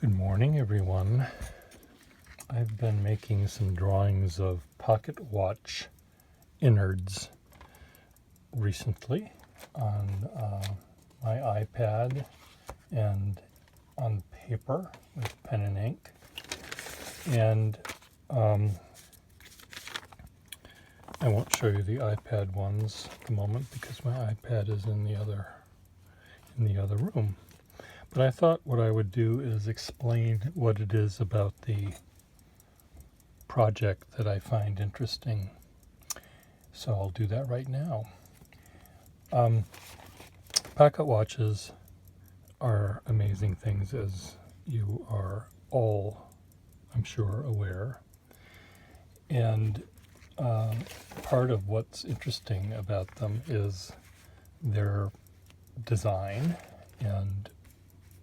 Good morning, everyone. I've been making some drawings of pocket watch innards recently on my iPad and on paper with pen and ink. And I won't show you the iPad ones at the moment because my iPad is in the other room. But I thought what I would do is explain what it is about the project that I find interesting. So I'll do that right now. Pocket watches are amazing things, as you are all, I'm sure, aware. And part of what's interesting about them is their design, and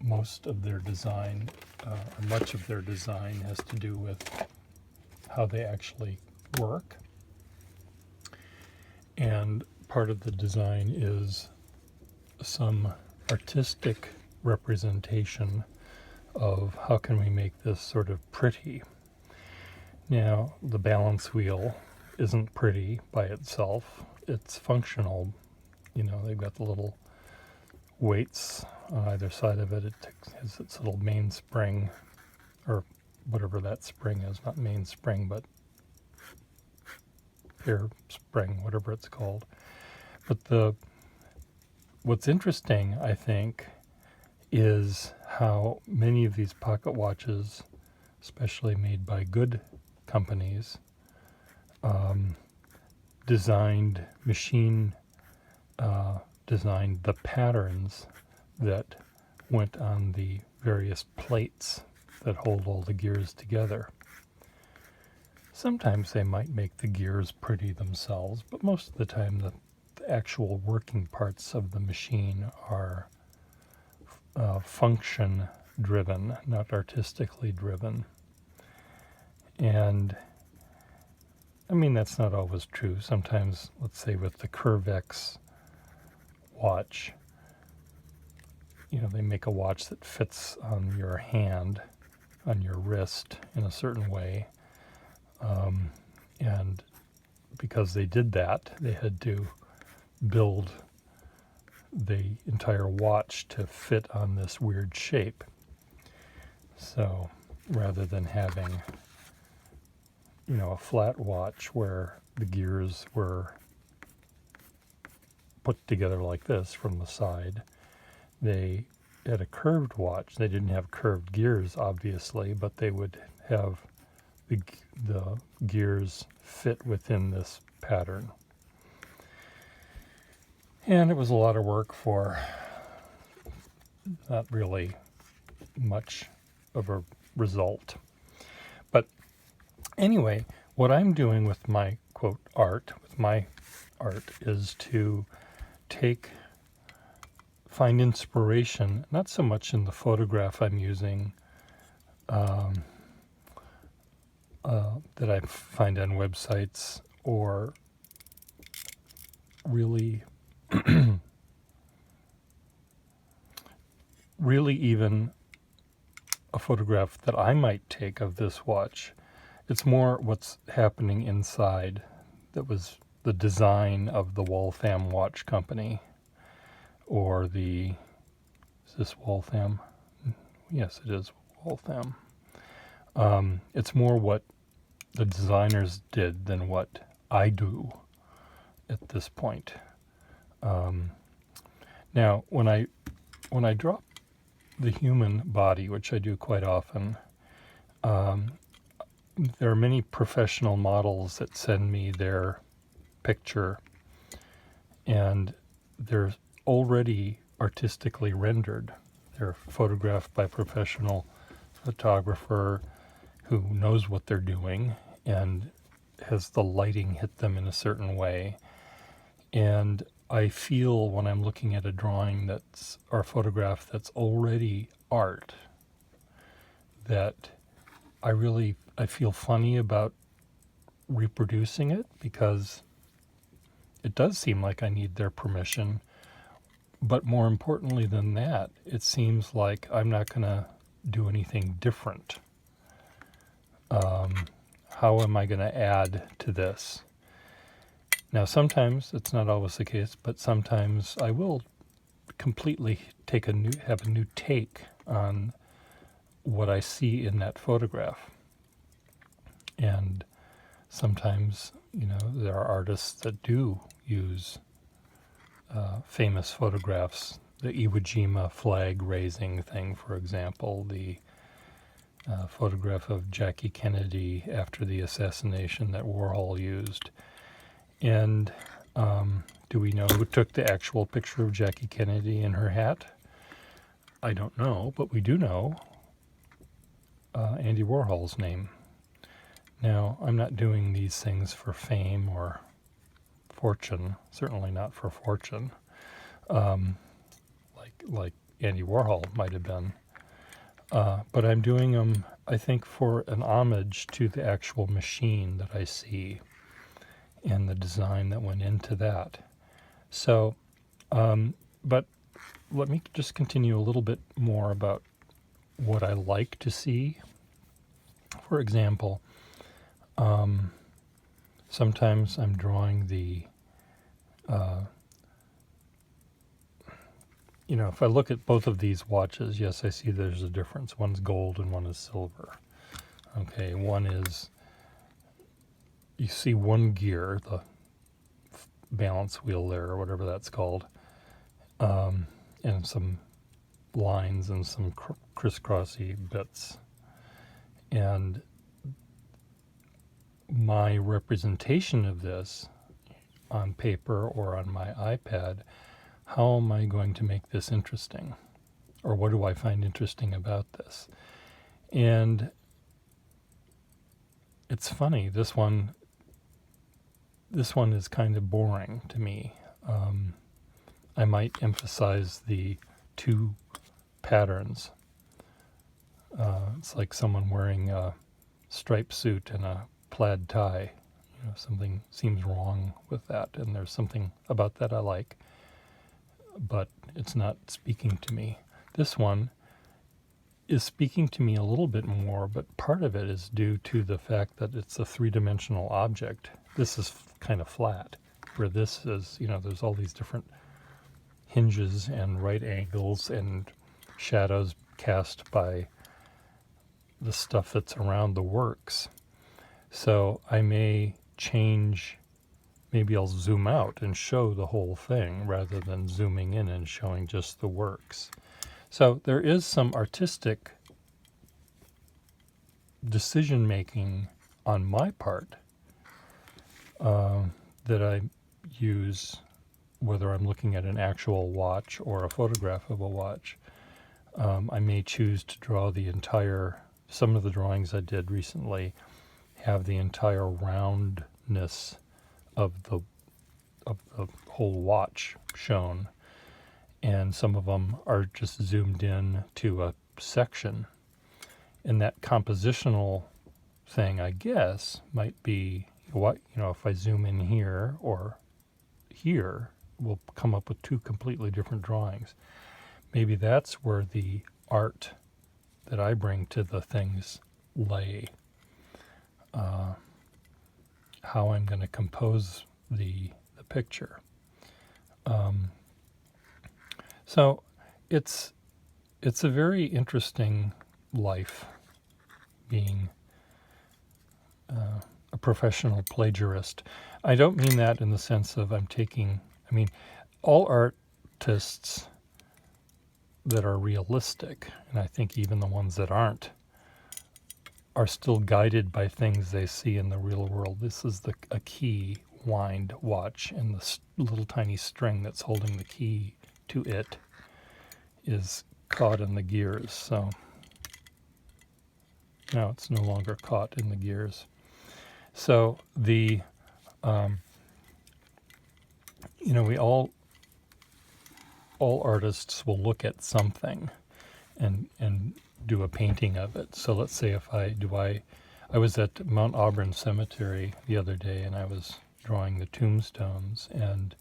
most of their design, or much of their design, has to do with how they actually work. And part of the design is some artistic representation of how can we make this sort of pretty. Now, the balance wheel isn't pretty by itself. It's functional. You know, they've got the little weights on either side of it. It has its little mainspring, or whatever that spring is, not mainspring, but hair spring, whatever it's called. But what's interesting, I think, is how many of these pocket watches, especially made by good companies, designed the patterns that went on the various plates that hold all the gears together. Sometimes they might make the gears pretty themselves, but most of the time the actual working parts of the machine are function driven, not artistically driven. And I mean, that's not always true. Sometimes, let's say with the Curvex watch, you know, they make a watch that fits on your hand, on your wrist in a certain way. And because they did that, they had to build the entire watch to fit on this weird shape. So rather than having, you know, a flat watch where the gears were put together like this from the side, they had a curved watch. They didn't have curved gears, obviously, but they would have the gears fit within this pattern. And it was a lot of work for not really much of a result. But anyway, what I'm doing with my quote art, is to find inspiration, not so much in the photograph I'm using, that I find on websites, or really even a photograph that I might take of this watch. It's more what's happening inside. That was the design of the Waltham Watch Company, or is this Waltham? Yes, it is Waltham. It's more what the designers did than what I do at this point. Now, when I draw the human body, which I do quite often, there are many professional models that send me their picture, and they're already artistically rendered. They're photographed by a professional photographer who knows what they're doing and has the lighting hit them in a certain way. And I feel when I'm looking at a drawing or a photograph that's already art, that I feel funny about reproducing it, because it does seem like I need their permission. But more importantly than that, it seems like I'm not going to do anything different? How am I going to add to this? Now, sometimes it's not always the case, but sometimes I will completely have a new take on what I see in that photograph. And sometimes, there are artists that do use famous photographs, the Iwo Jima flag raising thing, for example, the photograph of Jackie Kennedy after the assassination that Warhol used. And do we know who took the actual picture of Jackie Kennedy in her hat? I don't know, but we do know Andy Warhol's name. Now, I'm not doing these things for fame or fortune, certainly not for fortune, like Andy Warhol might have been. But I'm doing them, I think, for an homage to the actual machine that I see and the design that went into that. So, but let me just continue a little bit more about what I like to see. For example, sometimes I'm drawing if I look at both of these watches, yes, I see there's a difference. One's gold and one is silver. Okay, one is, you see one gear, the balance wheel there, or whatever that's called, and some lines and some crisscrossy bits. And my representation of this on paper or on my iPad, how am I going to make this interesting? Or what do I find interesting about this? And it's funny, this one is kind of boring to me. I might emphasize the two patterns. It's like someone wearing a striped suit and a plaid tie. Something seems wrong with that, and there's something about that I like, but it's not speaking to me. This one is speaking to me a little bit more, but part of it is due to the fact that it's a three-dimensional object. This is kind of flat, where this is, there's all these different hinges and right angles and shadows cast by the stuff that's around the works. So I may change, maybe I'll zoom out and show the whole thing rather than zooming in and showing just the works. So there is some artistic decision-making on my part that I use, whether I'm looking at an actual watch or a photograph of a watch. I may choose to draw some of the drawings I did recently have the entire roundness of the whole watch shown, and some of them are just zoomed in to a section. And that compositional thing, I guess, might be if I zoom in here or here, we'll come up with two completely different drawings. Maybe that's where the art that I bring to the things lay. How I'm going to compose the picture. So it's a very interesting life being a professional plagiarist. I don't mean that in the sense of all artists that are realistic, and I think even the ones that aren't, are still guided by things they see in the real world. This is a key wind watch, and the little tiny string that's holding the key to it is caught in the gears. So now it's no longer caught in the gears. So we all artists will look at something and do a painting of it. So let's say I was at Mount Auburn Cemetery the other day, and I was drawing the tombstones, and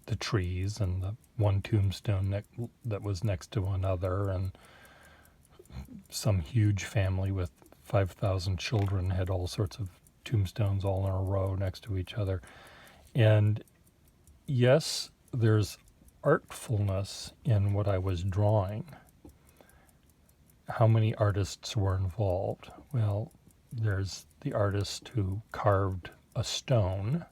the trees and the one tombstone that was next to another, and some huge family with 5,000 children had all sorts of tombstones all in a row next to each other. And yes, there's artfulness in what I was drawing. How many artists were involved? Well, there's the artist who carved a stone.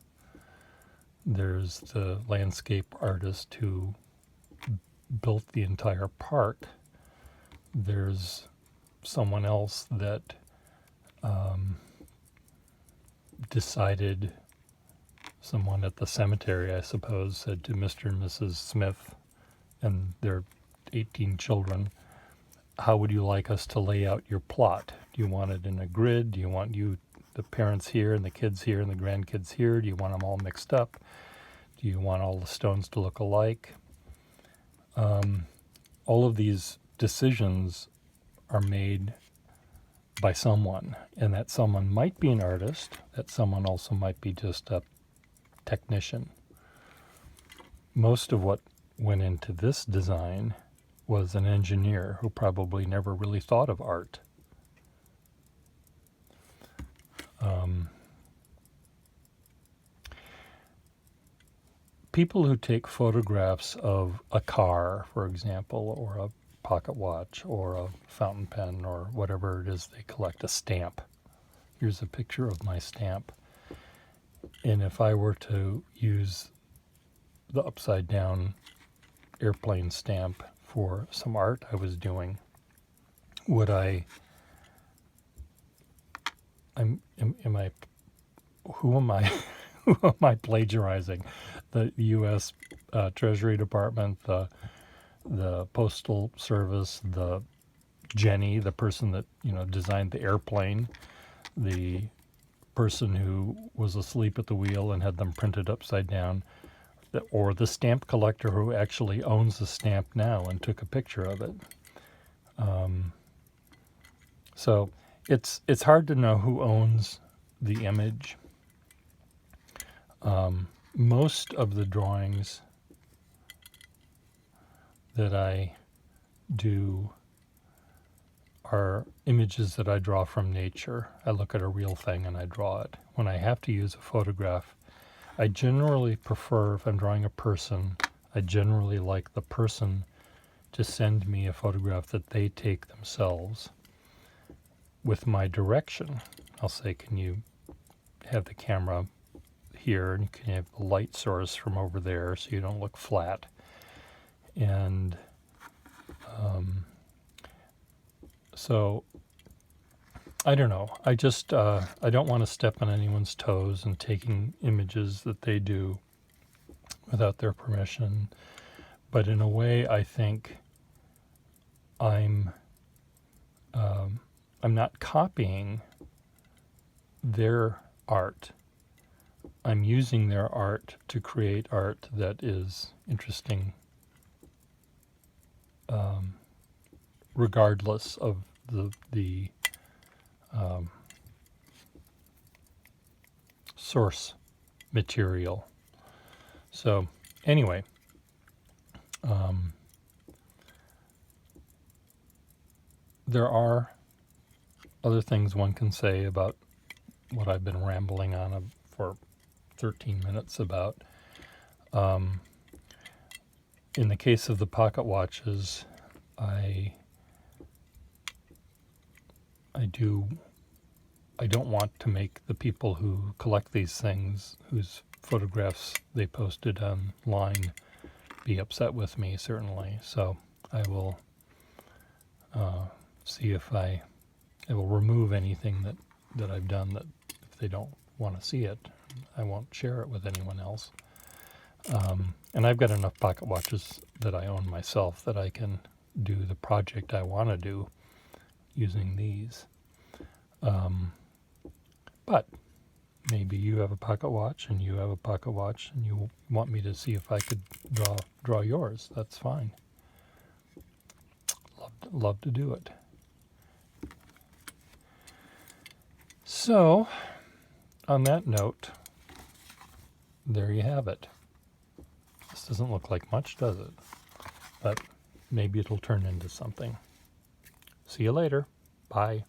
There's the landscape artist who built the entire park. There's someone else that decided, someone at the cemetery, I suppose, said to Mr. and Mrs. Smith and their 18 children, how would you like us to lay out your plot? Do you want it in a grid? Do you want the parents here and the kids here and the grandkids here? Do you want them all mixed up? Do you want all the stones to look alike? All of these decisions are made by someone, and that someone might be an artist, that someone also might be just a technician. Most of what went into this design was an engineer who probably never really thought of art. People who take photographs of a car, for example, or a pocket watch, or a fountain pen, or whatever it is they collect, a stamp. Here's a picture of my stamp. And if I were to use the upside down airplane stamp for some art I was doing, would I, who am I, who am I plagiarizing? The U.S. Treasury Department, the Postal Service, the Jenny, the person that designed the airplane, the person who was asleep at the wheel and had them printed upside down, or the stamp collector who actually owns the stamp now and took a picture of it. So it's hard to know who owns the image. Most of the drawings that I do are images that I draw from nature. I look at a real thing and I draw it. When I have to use a photograph, I generally prefer, if I'm drawing a person, I generally like the person to send me a photograph that they take themselves with my direction. I'll say, can you have the camera here, and you can have the light source from over there so you don't look flat. And so I don't know. I just I don't want to step on anyone's toes and taking images that they do without their permission. But in a way, I think I'm not copying their art. I'm using their art to create art that is interesting, regardless of the source material. So anyway, there are other things one can say about what I've been rambling on for 13 minutes about. In the case of the pocket watches, I don't want to make the people who collect these things, whose photographs they posted online, be upset with me, certainly. So I will see if I will remove anything that I've done that, if they don't want to see it, I won't share it with anyone else. And I've got enough pocket watches that I own myself that I can do the project I want to do using these. But maybe you have a pocket watch and you have a pocket watch and you want me to see if I could draw yours. That's fine. Love to do it. So, on that note, there you have it. This doesn't look like much, does it? But maybe it'll turn into something. See you later. Bye.